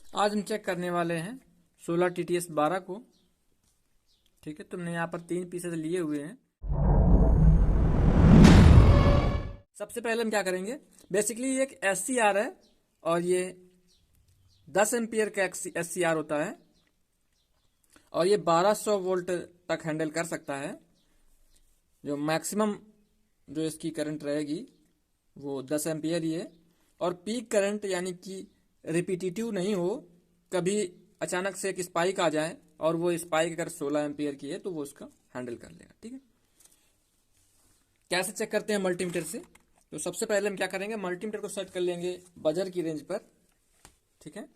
आज हम चेक करने वाले हैं 16 TTS 12 को। ठीक है, तुमने यहाँ पर 3 पीसेस लिए हुए हैं। सबसे पहले हम क्या करेंगे, बेसिकली ये एक SCR है और ये 10 एम्पियर का SCR होता है और ये 1200 वोल्ट तक हैंडल कर सकता है। जो मैक्सिमम जो इसकी करंट रहेगी वो 10 एम्पियर ही है और पीक करंट यानी कि रिपीटिटिव नहीं हो, कभी अचानक से एक स्पाइक आ जाए और वो स्पाइक अगर 16 एम्पियर की है तो वो उसका हैंडल कर लेगा। ठीक है, कैसे चेक करते हैं मल्टीमीटर से। तो सबसे पहले हम क्या करेंगे, मल्टीमीटर को सेट कर लेंगे बजर की रेंज पर। ठीक है,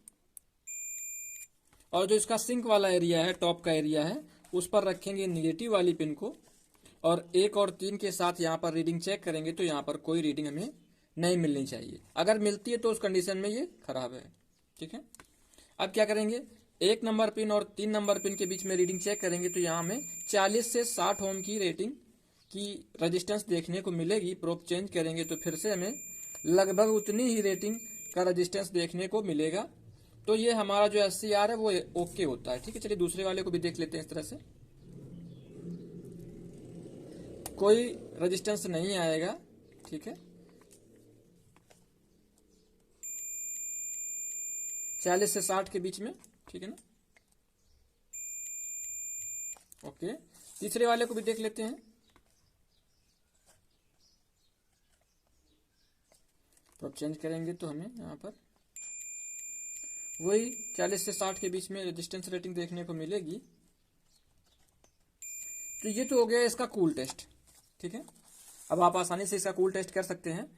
और जो इसका सिंक वाला एरिया है, टॉप का एरिया है, उस पर रखेंगे निगेटिव वाली पिन को और 1 और 3 के साथ यहाँ पर रीडिंग चेक करेंगे तो यहाँ पर कोई रीडिंग हमें नहीं मिलनी चाहिए। अगर मिलती है तो उस कंडीशन में ये खराब है। ठीक है, अब क्या करेंगे, 1 नंबर पिन और 3 नंबर पिन के बीच में रीडिंग चेक करेंगे तो यहाँ हमें 40 से 60 ओम की रेटिंग की रजिस्टेंस देखने को मिलेगी। प्रोब चेंज करेंगे तो फिर से हमें लगभग उतनी ही रेटिंग का रजिस्टेंस देखने को मिलेगा। तो ये हमारा जो SCR है वो ओके होता है। ठीक है, चलिए दूसरे वाले को भी देख लेते हैं। इस तरह से कोई रजिस्टेंस नहीं आएगा। ठीक है, 40 से 60 के बीच में। ठीक है ना, ओके। तीसरे वाले को भी देख लेते हैं। तो अब चेंज करेंगे तो हमें यहाँ पर वही 40 से 60 के बीच में रेजिस्टेंस रेटिंग देखने को मिलेगी। तो ये तो हो गया इसका कूल टेस्ट। ठीक है, अब आप आसानी से इसका कूल टेस्ट कर सकते हैं।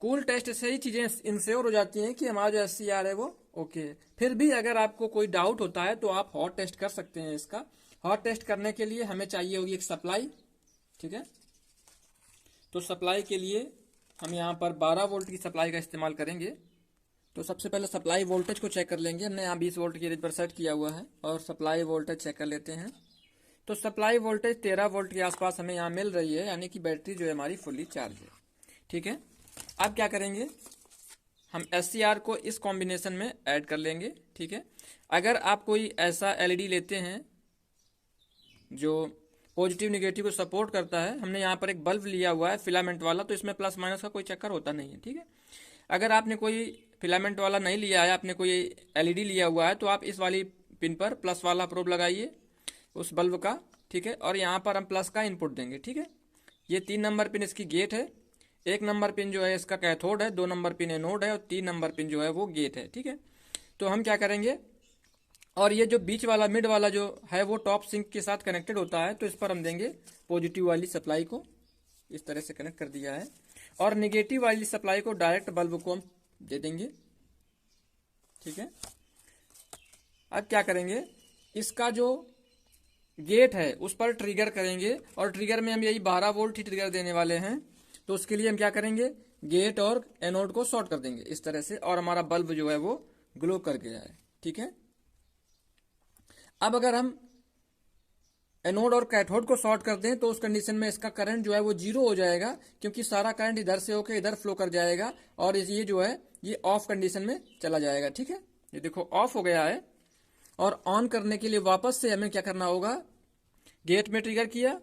कूल टेस्ट से ही चीजें इंश्योर हो जाती हैं कि हमारा जो SCR है वो ओके है। फिर भी अगर आपको कोई डाउट होता है तो आप हॉट टेस्ट कर सकते हैं। इसका हॉट टेस्ट करने के लिए हमें चाहिए होगी एक सप्लाई। ठीक है, तो सप्लाई के लिए हम यहाँ पर 12 वोल्ट की सप्लाई का इस्तेमाल करेंगे। तो सबसे पहले सप्लाई वोल्टेज को चेक कर लेंगे। हमने यहाँ 20 वोल्ट की रेंज पर सेट किया हुआ है और सप्लाई वोल्टेज चेक कर लेते हैं। तो सप्लाई वोल्टेज 13 वोल्ट के आसपास हमें यहाँ मिल रही है, यानी कि बैटरी जो है हमारी फुली चार्ज है। ठीक है, अब क्या करेंगे, हम SCR को इस कॉम्बिनेशन में ऐड कर लेंगे। ठीक है, अगर आप कोई ऐसा LED लेते हैं जो पॉजिटिव निगेटिव को सपोर्ट करता है, हमने यहाँ पर एक बल्ब लिया हुआ है फिलामेंट वाला, तो इसमें प्लस माइनस का कोई चक्कर होता नहीं है। ठीक है, अगर आपने कोई फिलामेंट वाला नहीं लिया है, आपने कोई LED लिया हुआ है, तो आप इस वाली पिन पर प्लस वाला प्रोब लगाइए उस बल्ब का। ठीक है, और यहाँ पर हम प्लस का इनपुट देंगे। ठीक है, ये 3 नंबर पिन इसकी गेट है, 1 नंबर पिन जो है इसका कैथोड है, 2 नंबर पिन एनोड है और 3 नंबर पिन जो है वो गेट है। ठीक है, तो हम क्या करेंगे, और ये जो बीच वाला मिड वाला जो है वो टॉप सिंक के साथ कनेक्टेड होता है, तो इस पर हम देंगे पॉजिटिव वाली सप्लाई को। इस तरह से कनेक्ट कर दिया है और निगेटिव वाली सप्लाई को डायरेक्ट बल्ब को हम दे देंगे। ठीक है, अब क्या करेंगे, इसका जो गेट है उस पर ट्रिगर करेंगे और ट्रिगर में हम यही 12 वोल्ट ही ट्रिगर देने वाले हैं। तो उसके लिए हम क्या करेंगे, गेट और एनोड को शॉर्ट कर देंगे इस तरह से, और हमारा बल्ब जो है वो ग्लो कर गया है। ठीक है, अब अगर हम एनोड और कैथोड को शॉर्ट कर दें तो उस कंडीशन में इसका करंट जो है वो 0 हो जाएगा, क्योंकि सारा करंट इधर से होकर इधर फ्लो कर जाएगा और ये जो है ये ऑफ कंडीशन में चला जाएगा। ठीक है, ये देखो ऑफ हो गया है और ऑन करने के लिए वापस से हमें क्या करना होगा, गेट में ट्रिगर किया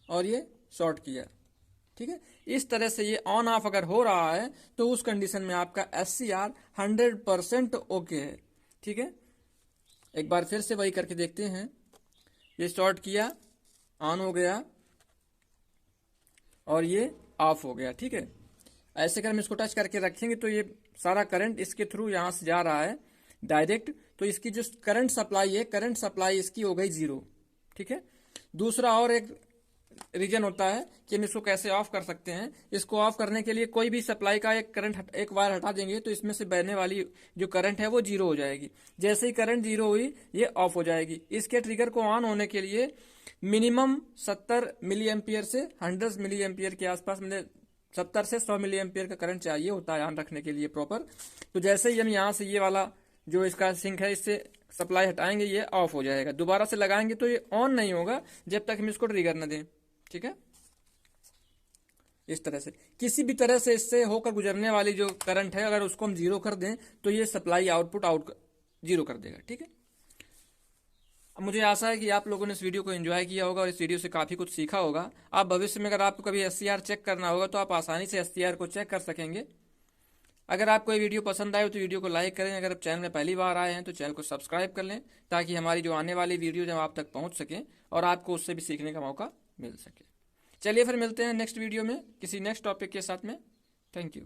और ये शॉर्ट किया। ठीक है, इस तरह से ये ऑन ऑफ अगर हो रहा है तो उस कंडीशन में आपका SCR 100% ओके है। ठीक है, एक बार फिर से वही करके देखते हैं। ये शॉर्ट किया, ऑन हो गया और ये ऑफ हो गया। ठीक है, ऐसे कर हम इसको टच करके रखेंगे तो ये सारा करंट इसके थ्रू यहां से जा रहा है डायरेक्ट। तो इसकी जो करंट सप्लाई है, करंट सप्लाई इसकी हो गई 0। ठीक है, दूसरा और एक रीजन होता है कि हम इसको कैसे ऑफ कर सकते हैं। इसको ऑफ करने के लिए कोई भी सप्लाई का एक करंट एक वायर हटा देंगे तो इसमें से बहने वाली जो करंट है वो 0 हो जाएगी। जैसे ही करंट 0 हुई ये ऑफ हो जाएगी। इसके ट्रिगर को ऑन होने के लिए मिनिमम 70 मिली एम्पियर से 100 मिली एम्पियर के आसपास, मतलब 70 से 100 मिली एम्पियर का करंट चाहिए होता है ऑन रखने के लिए प्रॉपर। तो जैसे ही हम यहाँ से ये वाला जो इसका सिंक है इससे सप्लाई हटाएंगे ये ऑफ हो जाएगा। दोबारा से लगाएंगे तो ये ऑन नहीं होगा जब तक हम इसको ट्रिगर न दें। ठीक है, इस तरह से किसी भी तरह से इससे होकर गुजरने वाली जो करंट है अगर उसको हम 0 कर दें तो ये सप्लाई आउटपुट जीरो कर देगा। ठीक है, अब मुझे आशा है कि आप लोगों ने इस वीडियो को एंजॉय किया होगा और इस वीडियो से काफ़ी कुछ सीखा होगा। आप भविष्य में अगर आपको कभी SCR चेक करना होगा तो आप आसानी से SCR को चेक कर सकेंगे। अगर आपको ये वीडियो पसंद आए तो वीडियो को लाइक करें। अगर आप चैनल में पहली बार आए हैं तो चैनल को सब्सक्राइब कर लें, ताकि हमारी जो आने वाली वीडियो जब आप तक पहुंच सकें और आपको उससे भी सीखने का मौका मिल सके। चलिए फिर मिलते हैं नेक्स्ट वीडियो में किसी नेक्स्ट टॉपिक के साथ में। Thank you.